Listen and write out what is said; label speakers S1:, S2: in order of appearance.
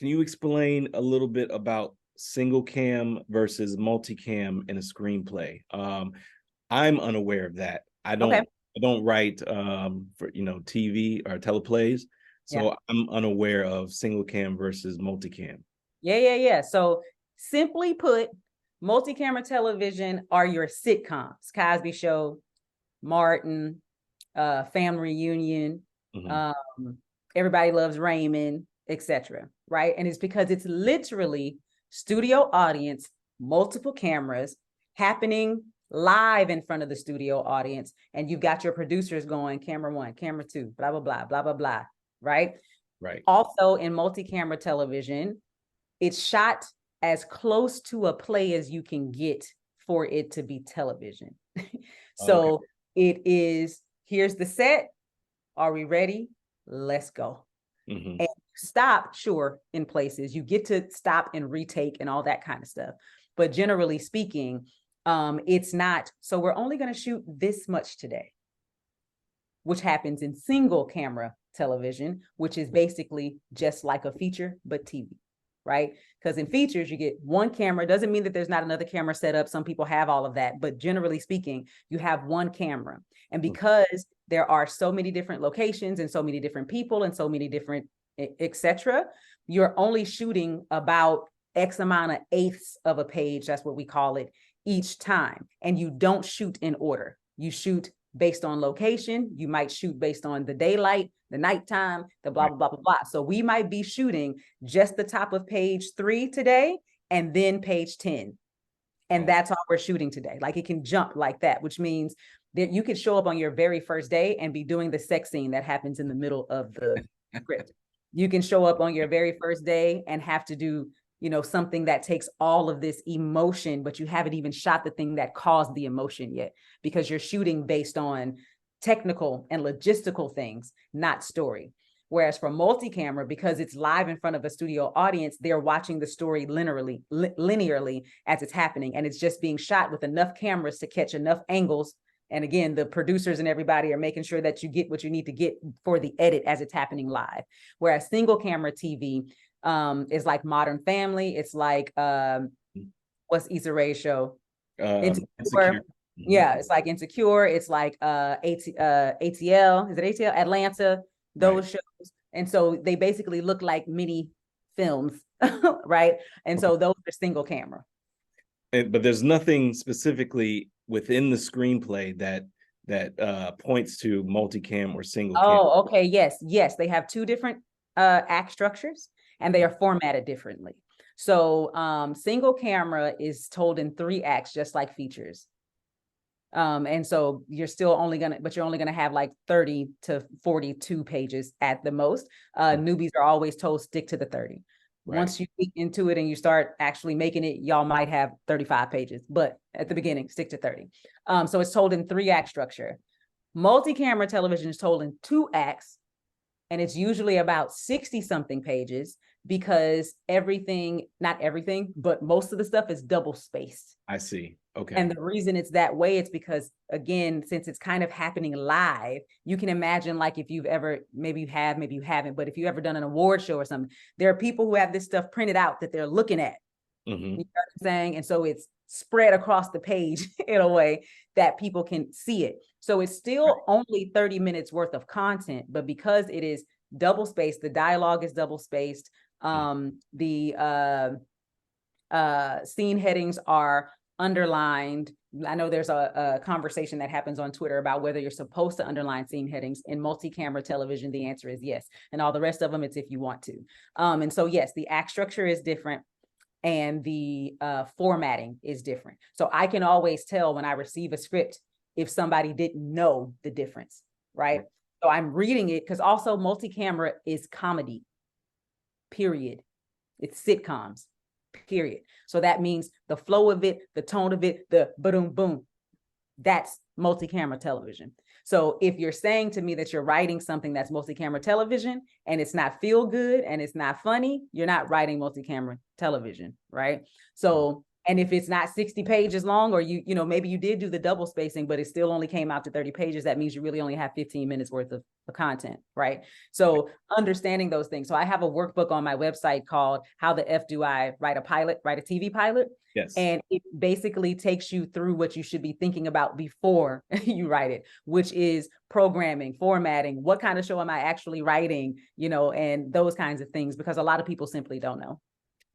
S1: Can you explain a little bit about single cam versus multicam in a screenplay? I'm unaware of that. I don't write for TV or teleplays, so I'm unaware of single cam versus multicam.
S2: Yeah. So simply put, multi-camera television are your sitcoms: Cosby Show, Martin, Family Reunion, Everybody Loves Raymond, etc. Right? And it's because it's literally studio audience, multiple cameras happening live in front of the studio audience, and you've got your producers going camera one, camera two, blah blah blah blah blah blah. Right. Also, in multi-camera television, it's shot as close to a play as you can get for it to be television. So it is, here's the set. Are we ready? Let's go. And stop, sure, in places. You get to stop and retake and all that kind of stuff. But generally speaking, it's not, so we're only going to shoot this much today, which happens in single camera television, which is basically just like a feature, but TV. Right? Because in features, you get one camera. Doesn't mean that there's not another camera set up. Some people have all of that, but generally speaking, you have one camera. And because there are so many different locations and so many different people and so many different, etc., you're only shooting about X amount of eighths of a page. That's what we call it each time. And you don't shoot in order. You shoot based on location. You might shoot based on the daylight, the nighttime, the blah, blah, blah, blah, blah. So we might be shooting just the top of page 3 today and then page 10. And that's all we're shooting today. Like, it can jump like that, which means that you could show up on your very first day and be doing the sex scene that happens in the middle of the script. You can show up on your very first day and have to do, something that takes all of this emotion, but you haven't even shot the thing that caused the emotion yet, because you're shooting based on technical and logistical things, not story. Whereas for multi-camera, because it's live in front of a studio audience, they're watching the story linearly as it's happening. And it's just being shot with enough cameras to catch enough angles. And again, the producers and everybody are making sure that you get what you need to get for the edit as it's happening live. Whereas single camera TV is like Modern Family. It's like, what's Issa Rae's show? Insecure. Yeah, it's like Insecure. It's like ATL. Is it ATL? Atlanta, those shows. And so they basically look like mini films, right? And so those are single camera.
S1: But there's nothing specifically within the screenplay that points to multicam or single cam.
S2: Oh, okay. Yes. They have two different act structures, and they are formatted differently. So single camera is told in 3 acts, just like features. And so you're still only gonna have like 30 to 42 pages at the most. Newbies are always told stick to the 30. Once you get into it and you start actually making it, y'all might have 35 pages, but at the beginning, stick to 30. So it's told in 3 act structure. Multi-camera television is told in 2 acts, and it's usually about 60 something pages, because not everything, but most of the stuff is double spaced.
S1: I see. Okay.
S2: And the reason it's that way, it's because, again, since it's kind of happening live, you can imagine, like, if you've ever, maybe you have, maybe you haven't, but if you've ever done an award show or something, there are people who have this stuff printed out that they're looking at. You know what I'm saying? And so it's spread across the page in a way that people can see it. So it's still only 30 minutes worth of content, but because it is double spaced, the dialogue is double spaced. The scene headings are underlined. I know there's a conversation that happens on Twitter about whether you're supposed to underline scene headings. In multi-camera television, the answer is yes. And all the rest of them, it's if you want to. And so, yes, the act structure is different, and the formatting is different. So I can always tell when I receive a script if somebody didn't know the difference, right? So I'm reading it, because also multi-camera is comedy, period. It's sitcoms, period. So that means the flow of it, the tone of it, the boom, boom, that's multi-camera television. So if you're saying to me that you're writing something that's multi-camera television and it's not feel good and it's not funny, you're not writing multi-camera television, right? So And if it's not 60 pages long, or you know, maybe you did do the double spacing, but it still only came out to 30 pages, that means you really only have 15 minutes worth of content, right? So understanding those things. So I have a workbook on my website called How the F Do I Write a TV pilot?
S1: Yes.
S2: And it basically takes you through what you should be thinking about before you write it, which is programming, formatting, what kind of show am I actually writing, you know, and those kinds of things, because a lot of people simply don't know.